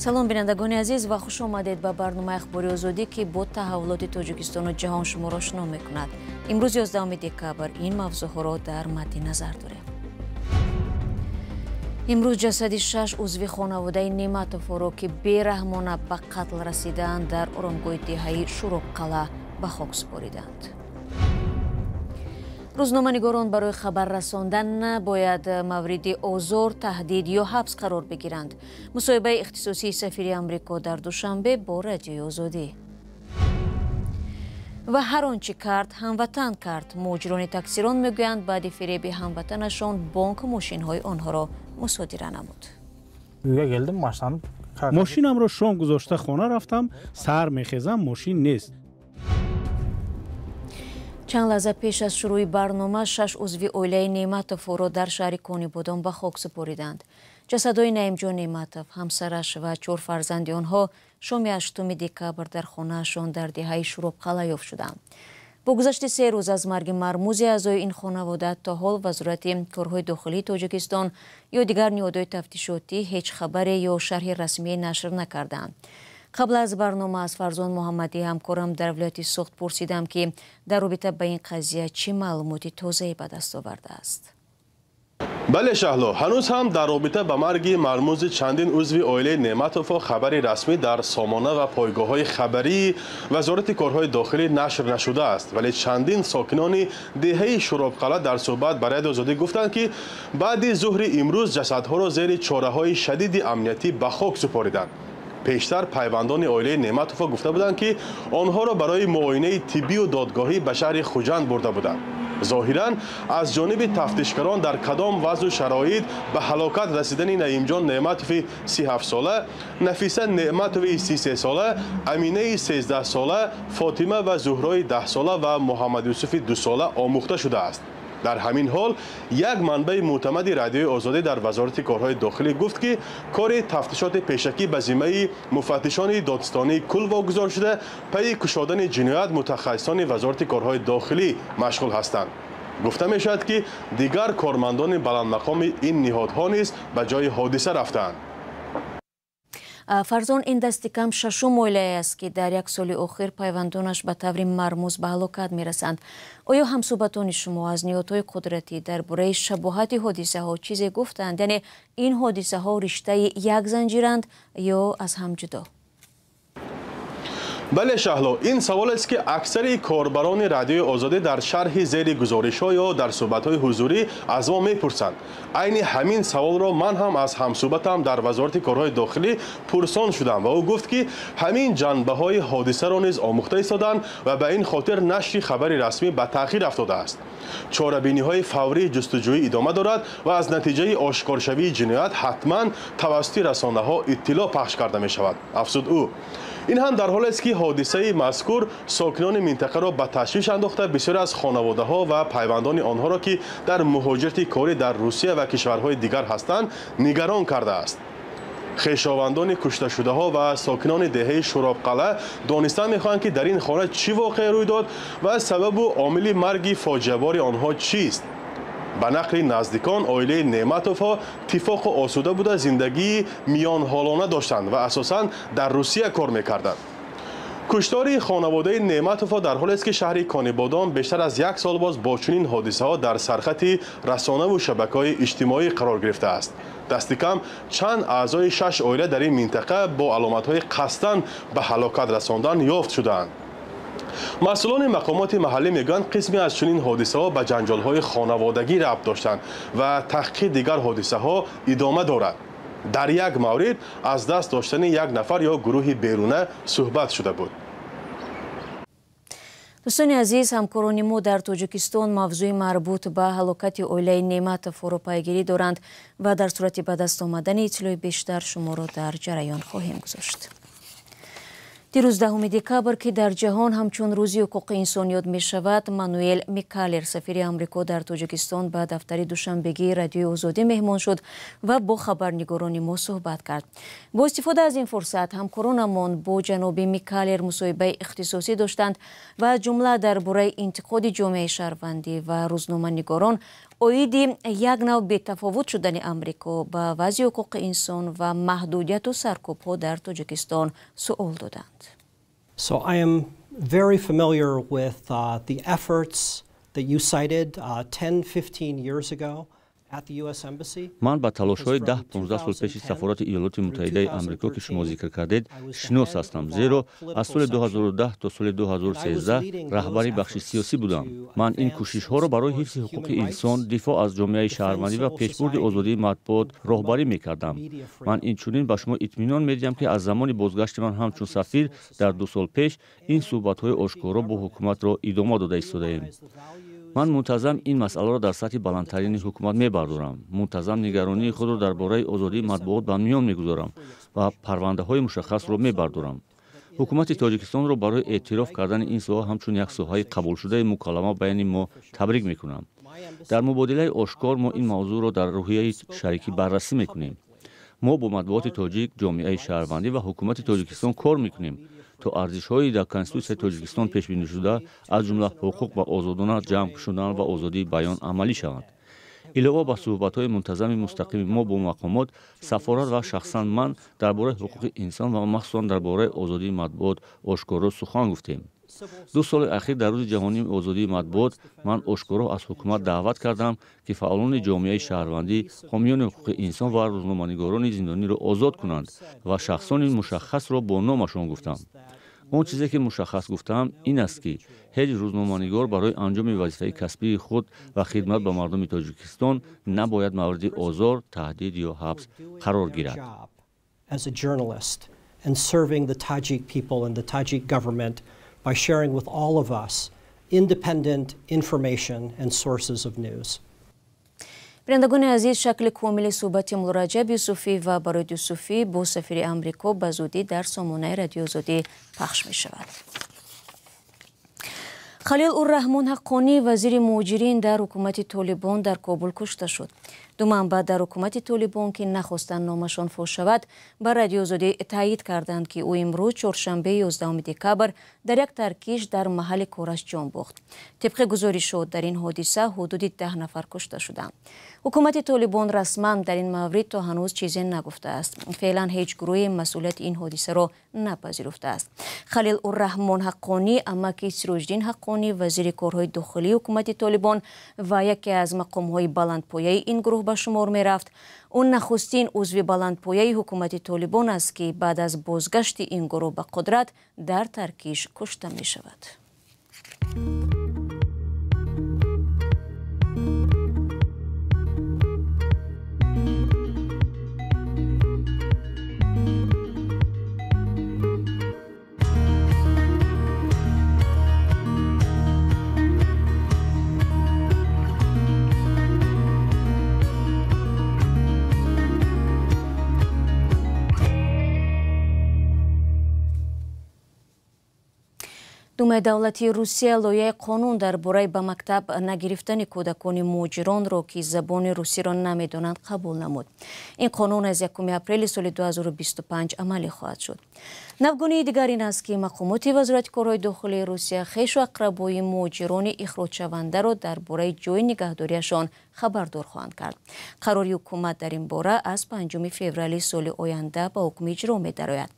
салом бинандагони азиз ва хуш омадед ба барномаи ахбори озодӣ ки бо таҳаввулоти тоҷикистону ҷаҳон шуморо ошно мекунад. имрӯз 11 декабр ин мавзӯъҳоро дар мадди назар дорем. имрӯз ҷасади 6 узви хонаводаи Нематовро ки бераҳмона ба қатл расидаанд дар оромгоҳи деҳаи Шуробқала ба хок супориданд. рӯзноманигорон барои хабар расондан набояд мавриди озор, таҳдид ё ҳабс қарор бигиранд. мусоҳибаи ихтисосии сафири Амрико дар душанбе бо Радиои Озодӣ. ва ҳар он чӣ кард, ҳамватан кард. муҳоҷирони таксирон мегӯянд баъди фиреби ҳамватанашон бонк мошинҳои онҳоро мусодира намуд. мошинамро шом гузошта хона рафтам, сар мехезам, мошин нест. чанд лаҳза пеш аз шурӯи барнома 6 узви оилаи Нематовро дар шаҳри Конибодон ба хок супориданд. ҷасадҳои Наимҷон Нематов, ҳамсараш ва 4 фарзанди онҳо шоми 8 декабр дар хонаашон дар деҳаи Шуробқала ёфт шуданд. бо гузашти 3 рӯз аз марги мармузи аъзои ин хонавода то ҳол вазорати корҳои дохилии Тоҷикистон ё дигар ниҳодҳои тафтишотӣ ҳеҷ хабаре ё шарҳи расмие нашр накарданд. қабл аз барнома аз Фарзон Муҳаммадӣ ҳамкорам дар вилояти Суғд пурсидам ки дар робита ба ин қазия чӣ маълумоти тозае ба даст овардааст. бале шаҳло, ҳанӯз ҳам дар робита ба марги мармузи чандин узви оилаи Нематовҳо хабари расмӣ дар сомона ва пойгоҳҳои хабарии вазорати корҳои дохилӣ нашр нашудааст, вале чандин сокинони деҳаи Шуробқала дар суҳбат ба Радиои Озодӣ гуфтанд ки баъди зуҳри имрӯз ҷасадҳоро зери чораҳои шадиди амниятӣ ба хок супориданд. пештар пайвандони оилаи Нематовҳо гуфта буданд ки онҳоро барои муоинаи тиббию додгоҳӣ ба шаҳри Хуҷанд бурда буданд. зоҳиран аз ҷониби тафтишкарон дар кадом вазъу шароит ба ҳалокат расидани Наимҷон Неъматови 37 сола, Нафиса Неъматови 33 сола, Аминаи 13 сола, Фотима ва Зуҳрои 10 сола ва Муҳаммад Юсуфи 2 сола омӯхта шудааст. дар ҳамин ҳол як манбаи мӯътамади Радиои Озодӣ дар вазорати корҳои дохилӣ гуфт ки кори тафтишоти пешакӣ ба зиммаи муфаттишони додистонии кул вогузор шуда пайи кушодани ҷиноят мутахассисони вазорати корҳои дохилӣ машғул ҳастанд. гуфта мешавад ки дигар кормандони баландмақоми ин ниҳодҳо низ ба ҷои ҳодиса рафтаанд. Фарзон, ин дасти кам шашум оилае аст ки дар як соли охир пайвандонаш ба таври мармуз ба ҳалокат мерасанд. оё ҳамсуҳбатони шумо аз ниҳодҳои қудратӣ дар бораи шабоҳати ҳодисаҳо чизе гуфтанд? яъне ин ҳодисаҳо риштаи як занҷиранд ё аз ҳам ҷудо? бале шаҳло, ин саволест ки аксари корбарони Радиои Озодӣ дар шарҳи зери гузоришҳо ё дар суҳбатҳои ҳузурӣ аз мо мепурсанд. айни ҳамин саволро ман ҳам аз ҳамсуҳбатам дар вазорати корҳои дохилӣ пурсон шудам ва ӯ гуфт ки ҳамин ҷанбаҳои ҳодисаро низ омӯхта истоданд ва ба ин хотир нашри хабари расмӣ ба таъхир афтодааст. чорабиниҳои фаврии ҷустуҷӯӣ идома дорад ва аз натиҷаи ошкоршавии ҷиноят ҳатман тавассути расонаҳо иттилоъ пахш карда мешавад, афзуд ӯ. ин ҳам дар ҳолест ки ҳодисаи мазкур сокинони минтақаро ба ташвиш андохта бисёре аз хонаводаҳо ва пайвандони онҳоро ки дар муҳоҷирати корӣ дар Русия ва кишварҳои дигар ҳастанд нигарон кардааст. хешовандони кушташудаҳо ва сокинони деҳаи Шуробқала донистан мехоҳанд ки дар ин хона чӣ воқеа рӯй дод ва сабабу омили марги фоҷиабори онҳо чист. ба нақли наздикон, оилаи Неъматовҳо тифоқу осуда буда зиндагии миёнҳолона доштанд ва асосан дар Русия кор мекарданд. куштори хонаводаи Неъматовҳо дар ҳолест ки шаҳри Конибодон бештар аз як сол боз бо чунин ҳодисаҳо дар сархати расонаву шабакаҳои иҷтимоӣ қарор гирифтааст. дасти кам чанд аъзои 6 оила дар ин минтақа бо аломатҳои қасдан ба ҳалокат расондан ёфт шудаанд. масъулони мақомоти маҳаллӣ мегӯянд қисме аз чунин ҳодисаҳо ба ҷанҷолҳои хонаводагӣ рабт доштанд ва таҳқиқи дигар ҳодисаҳо идома дорад. дар як маврид аз даст доштани як нафар ё гурӯҳи беруна суҳбат шуда буд. дӯстони азиз, ҳамкорони мо дар Тоҷикистон мавзӯи марбут ба ҳалокати оилаи Нематовро пайгирӣ доранд ва дар сурати ба даст омадани иттилои бештар шуморо дар ҷараён хоҳем гузошт. дирӯз 10 декабр ки дар ҷаҳон ҳамчун рӯзи ҳуқуқи инсон ёд мешавад, Мануэл Микалер, сафири Амрико дар Тоҷикистон, ба дафтари душанбегии Радиои Озодӣ меҳмон шуд ва бо хабарнигорони мо суҳбат кард. бо истифода аз ин фурсат ҳамкоронамон бо ҷаноби Микалер мусоҳибаи ихтисосӣ доштанд ва аз ҷумла дар бораи интиқоди ҷомеаи шаҳрвандӣ ва рӯзноманигорон оиди як нав бетафовут шудани амрико ба вазъи ҳуқуқи инсон ва маҳдудияту саркӯбҳо дар Тоҷикистон суол доданд. So I am very familiar with the efforts that you cited 10-15 years ago. ман ба талошҳои 10-15 сол пеши сафорати Иёлоти Муттаҳидаи Амрико ки шумо зикр кардед шинос ҳастам, зеро аз соли 2010 то соли 2013 раҳбари бахши сиёсӣ будам. ман ин кӯшишҳоро барои ҳифзи ҳуқуқи инсон, дифоъ аз ҷомеаи шаҳрвандӣ ва пешбурди озодии матбуот роҳбарӣ мекардам. ман инчунин ба шумо итминон медиҳам ки аз замони бозгашти ман ҳамчун сафир дар 2 сол пеш ин суҳбатҳои ошкоро бо ҳукуматро идома дода истодаем. ман мунтазам ин масъаларо дар сатҳи баландтарини ҳукумат мебардорам. мунтазам нигаронии худро дар бораи озодии матбуот ба миён мегузорам ва парвандаҳои мушаххасро мебардорам. ҳукумати Тоҷикистонро барои эътироф кардани ин соҳа ҳамчун як соҳаи қабулшудаи мукаллама байни мо табрик мекунам. дар мубодилаи ошкор мо ин мавзӯъро дар рӯҳияи шарикӣ баррасӣ мекунем. мо бо матбуоти тоҷик, ҷомеаи шаҳрвандӣ ва ҳукумати Тоҷикистон кор мекунем то арзишҳои дар Конститутсияи Тоҷикистон пешбинишуда аз ҷумла ҳуқуқ ба озодона ҷамъ шудан ва озодии баён амалӣ шаванд. илова ба суҳбатҳои мунтазами мустақими мо бо мақомот, сафорат ва шахсан ман дар бораи ҳуқуқи инсон ва махсусан дар бораи озодии матбуот ошкоро сухан гуфтем. 2 соли ахир дар рӯзи ҷаҳонии озодии матбуот ман ошкоро аз ҳукумат даъват кардам ки фаъолони ҷомеаи шаҳрвандӣ, ҳомиёни ҳуқуқи инсон ва рӯзноманигорони зиндониро озод кунанд ва шахсони мушаххасро бо номашон гуфтам. он чизе ки мушаххас гуфтаам ин аст ки ҳеҷ рӯзноманигор барои анҷоми вазифаи касбии худ ва хидмат ба мардуми Тоҷикистон набояд мавриди озор, таҳдид ё ҳабс қарор гирад. As a journalist and serving the Tajik people and the Tajik government by sharing with all of us independent information and sources of news. бинандагони азиз, шакли комили суҳбати Муллораҷаб Юсуфӣ ва Бароид Юсуфӣ бо сафири Амрико ба зудӣ дар сомонаи Радиои Озодӣ пахш мешавад. Халил ур-Раҳмон Ҳаққонӣ, вазири муҳоҷирин дар ҳукумати Толибон дар Кобул кушта шуд. ду манбаъ дар ҳукумати Толибон ки нахостанд номашон фош шавад, ба Радиои Озодӣ таъйид карданд ки ӯ имрӯз чоршанбеи 11 декабр дар як таркиш дар маҳалли кораш ҷон бохт. тибқи гузоришот дар ин ҳодиса ҳудуди 10 нафар кушта шуданд. ҳукумати Толибон расман дар ин маврид то ҳанӯз чизе нагуфтааст. феълан ҳеҷ гурӯҳе масъулияти ин ҳодисаро напазируфтааст. Халил ур-Раҳмон Ҳаққонӣ, амаки Сироҷдин Ҳаққонӣ, вазири корҳои дохилии ҳукумати Толибон ва яке аз мақомҳои баландпояи ин гурӯҳ ба шумор мерафт. ӯ нахустин узви баландпояи ҳукумати Толибон аст ки баъд аз бозгашти ин гурӯҳ ба қудрат дар таркиш кушта мешавад. думаи давлатии Русия лоиҳаи қонун дар бораи ба мактаб нагирифтани кӯдакони муҳоҷиронро ки забони русиро намедонанд қабул намуд. ин қонун аз 1 апрели соли 2025 амалӣ хоҳад шуд. навгонии дигар ин аст ки мақомоти вазорати корҳои дохилии Русия хешу ақрабои муҳоҷирони ихроҷшавандаро дар бораи ҷойи нигаҳдорияшон хабардор хоҳанд кард. қарори ҳукумат дар ин бора аз 5 феврали соли оянда ба ҳукм иҷро медарояд.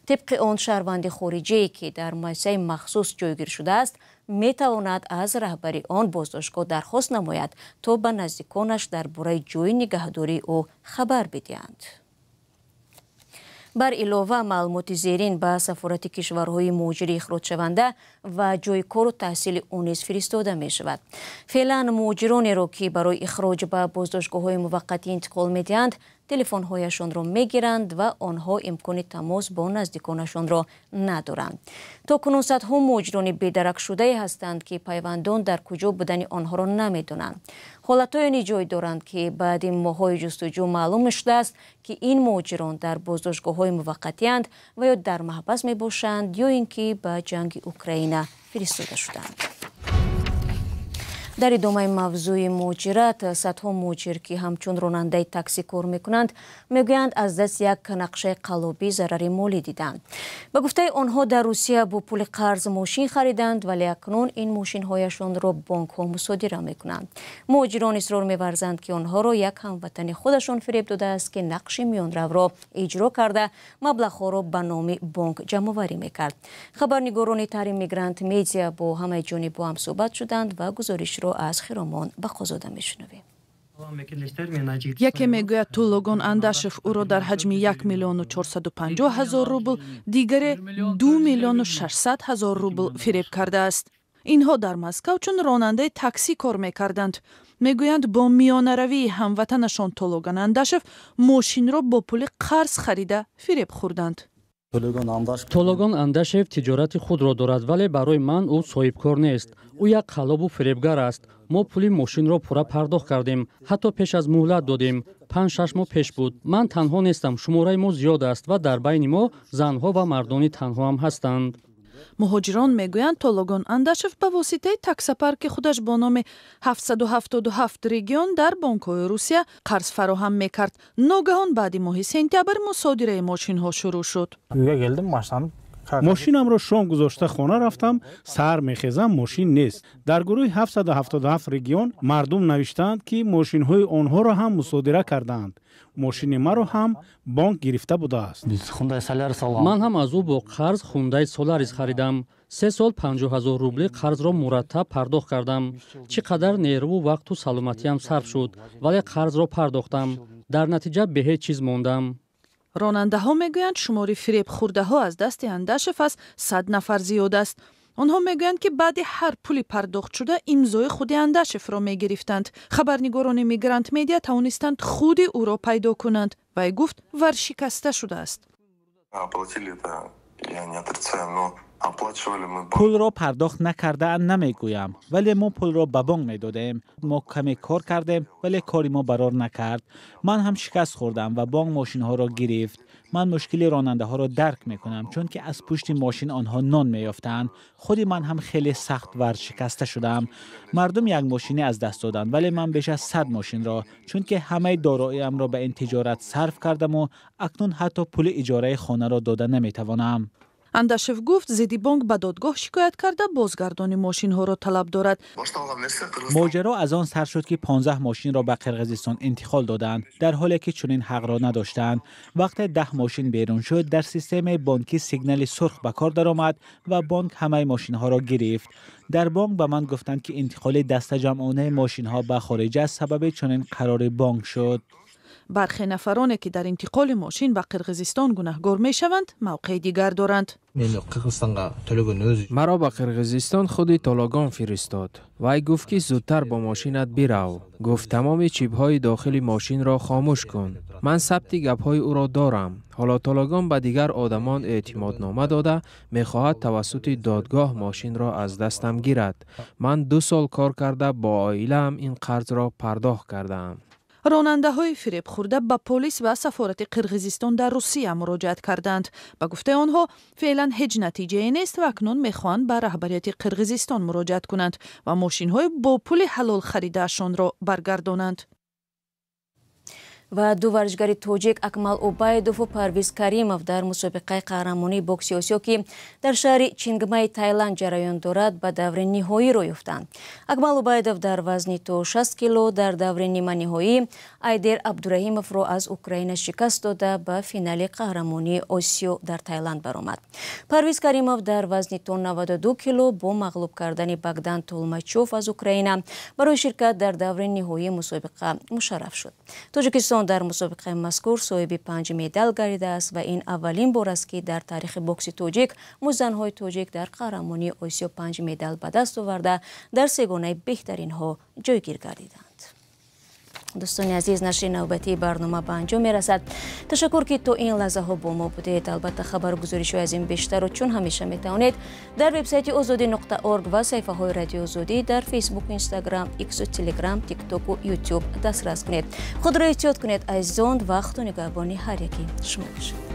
тибқи он, шаҳрванди хориҷие ки дар муассисаи махсус ҷойгир шудааст метавонад аз раҳбари он боздоштгоҳ дархост намояд то ба наздиконаш дар бораи ҷойи нигаҳдории ӯ хабар бидиҳанд. бар илова маълумоти зерин ба сафорати кишварҳои муҳоҷири ихроҷшаванда ва ҷойи кору таҳсили он низ фиристода мешавад. феълан муҳоҷиронеро ки барои ихроҷ ба боздоштгоҳҳои муваққатӣ интиқол медиҳанд, телефонҳояшонро мегиранд ва онҳо имкони тамос бо наздиконашонро надоранд. то кунун садҳо муҳоҷирони бедаракшудае ҳастанд ки пайвандон дар куҷо будани онҳоро намедонанд. ҳолатҳояни ҷой доранд ки баъди моҳҳои ҷустуҷӯ маълум шудааст ки ин муҳоҷирон дар боздоштгоҳҳои муваққатианд ва ё дар маҳбас мебошанд ё ин ки ба ҷанги Украина фиристода шуданд. дар идомаи мавзӯи муҳоҷират садҳо муҳоҷир ки ҳамчун ронандаи такси кор мекунанд мегӯянд аз даст як нақшаи қаллобӣ зарари молӣ диданд. Ба гуфтаи онҳо дар Русия бо пули қарз мошин хариданд, вале акнун ин мошинҳояшонро бонкҳо мусодира мекунанд. муҳоҷирон исрор меварзанд ки онҳоро як ҳамватани худашон фиреб додааст ки нақши миёнравро иҷро карда маблағҳоро ба номи бонк ҷамъоварӣ мекард. Хабарнигорони Tahrir Migrant Media бо ҳамаи ҷониб бо ҳам суҳбат шуданд ва гузоришро аз Хиромон Бахозода мешунавем. яке мегӯяд ту Логон Андашев ӯро дар ҳаҷми 1 миллиону 450 ҳазор рубл, дигаре 2 миллиону 600 ҳазор рубл фиреб кардааст. инҳо дар Москав чун ронандаи таксӣ кор мекарданд. мегӯянд бо миёнаравии ҳамватанашон то Логон Андашев мошинро бо пули қарз харида фиреб хӯрданд. Тологон Андашев тиҷорати худро дорад, вале барои ман ӯ соҳибкор нест. ӯ як қаллобу фиребгар аст. мо пули мошинро пурра пардохт кардем, ҳатто пеш аз муҳлат додем. 5-6 моҳ пеш буд. ман танҳо нестам, шумораи мо зиёд аст ва дар байни мо занҳо ва мардони танҳоам ҳастанд. муҳоҷирон мегӯянд то Логон Андашев ба воситаи таксопарки худаш бо номи 777 регион дар бонкҳои Русия қарз фароҳам мекард. ногаҳон баъди моҳи сентябр мусодираи мошинҳо шурӯъ шуд. мошинамро шом гузошта хона рафтам, сар мехезам, мошин нест. дар гурӯҳи 777 регион мардум навиштаанд ки мошинҳои онҳоро ҳам мусодира кардаанд. мошини маро ҳам бонк гирифта будааст. ман ҳам аз ӯ бо қарз хундаи Solaris харидам. 3 сол 50 000 рубли қарзро мураттаб пардохт кардам. чӣ қадар нерву вақту саломатиам сарф шуд, вале қарзро пардохтам. дар натиҷа бе ҳеҷ чиз мондам. ронандаҳо мегӯянд шумори фиреб хӯрдаҳо аз дасти Андашев аз 100 нафар зиёд аст. онҳо мегӯянд ки баъди ҳар пули пардохт шуда имзои худи Андашевро мегирифтанд. хабарнигорони Мигрант Медиа тавонистанд худи ӯро пайдо кунанд. вай гуфт варшикаста шудааст. пулро пардохт накардаам намегӯям, вале мо пулро ба бонк медодем. мо каме кор кардем, вале кори мо барор накард. ман ҳам шикаст хӯрдам ва бонк мошинҳоро гирифт. ман мушкили ронандаҳоро дарк мекунам, чунки аз пушти мошин онҳо нон меёфтанд. худи ман ҳам хеле сахт варшикаста шудам. мардум як мошине аз даст доданд, вале ман беш аз 100 мошинро, чунки ҳамаи дороиамро ба ин тиҷорат сарф кардаму акнун ҳатто пули иҷораи хонаро дода наметавонам. Андашев гуфт зидди бонк ба додгоҳ шикоят карда бозгардони мошинҳоро талаб дорад. моҷаро аз он сар шуд ки 15 мошинро ба Қирғизистон интиқол доданд, дар ҳоле ки чунин ҳақро надоштанд. вақте 10 мошин берун шуд, дар системаи бонкӣ сигнали сурх ба кор даромад ва бонк ҳамаи мошинҳоро гирифт. дар бонк ба ман гуфтанд ки интиқоли дастаҷамъонаи мошинҳо ба хориҷ аз сабаби чунин қарори бонк шуд. бархе нафароне ки дар интиқоли мошин ба Қирғизистон гунаҳгор мешаванд, мавқеи дигар доранд. маро ба Қирғизистон худи Тологон фиристод. вай гуфт ки зудтар бо мошинат бирав. гуфт тамоми чипҳои дохили мошинро хомӯш кун. ман сабти гапҳои ӯро дорам. ҳоло Тологон ба дигар одамон эътимоднома дода мехоҳад тавассути додгоҳ мошинро аз дастам гирад. ман 2 сол кор карда бо оилаам ин қарзро пардохт кардаам. ронандаҳои фиребхӯрда ба полис ва сафорати Қирғизистон дар Русия муроҷиат карданд. ба гуфтаи онҳо феълан ҳеҷ натиҷае нест ва акнун мехоҳанд ба раҳбарияти Қирғизистон муроҷиат кунанд ва мошинҳои бо пули ҳалол харидаашонро баргардонанд. ва ду варзишгари тоҷик Акмал Убайдову Парвиз Каримов дар мусобиқаи қаҳрамонии бокси Осиё ки дар шаҳри Чингмаи Таиланд ҷараён дорад ба даври ниҳоӣ рӯ ёфтанд. Акмал Убайдов дар вазни то 60 кило дар даври ниманиҳоӣ Айдер Абдураҳимовро аз Украина шикаст дода ба финали қаҳрамонии Осиё дар Таиланд баромад. Парвиз Каримов дар вазни то 92 кило бо мағлуб кардани Богдан Толмачев аз Украина барои ширкат дар даври ниҳоии мусобиқа мушарраф шуд. Тоҷикистон дар мусобиқаи мазкур соҳиби 5 медал гардидааст ва ин аввалин бор аст ки дар таърихи бокси тоҷик мӯзанҳои тоҷик дар қаҳрамонии Осиё 5 медал ба даст оварда дар сегонаи беҳтаринҳо ҷойгир гардиданд. дӯстони азиз, нашри навбатии барнома ба анҷом мерасад. ташаккур ки то ин лаҳзаҳо бо мо будед. албатта хабару гузоришҳои аз ин бештарро чун ҳамеша метавонед дар вебсайти озодӣ.орг ва саҳифаҳои радиои Озодӣ дар Facebook, Instagram, X, Telegram, TikTok ва YouTube дастрас кунед. худро эҳтиёт кунед азизон. вақту нигоҳбони ҳар яки шумо бошад.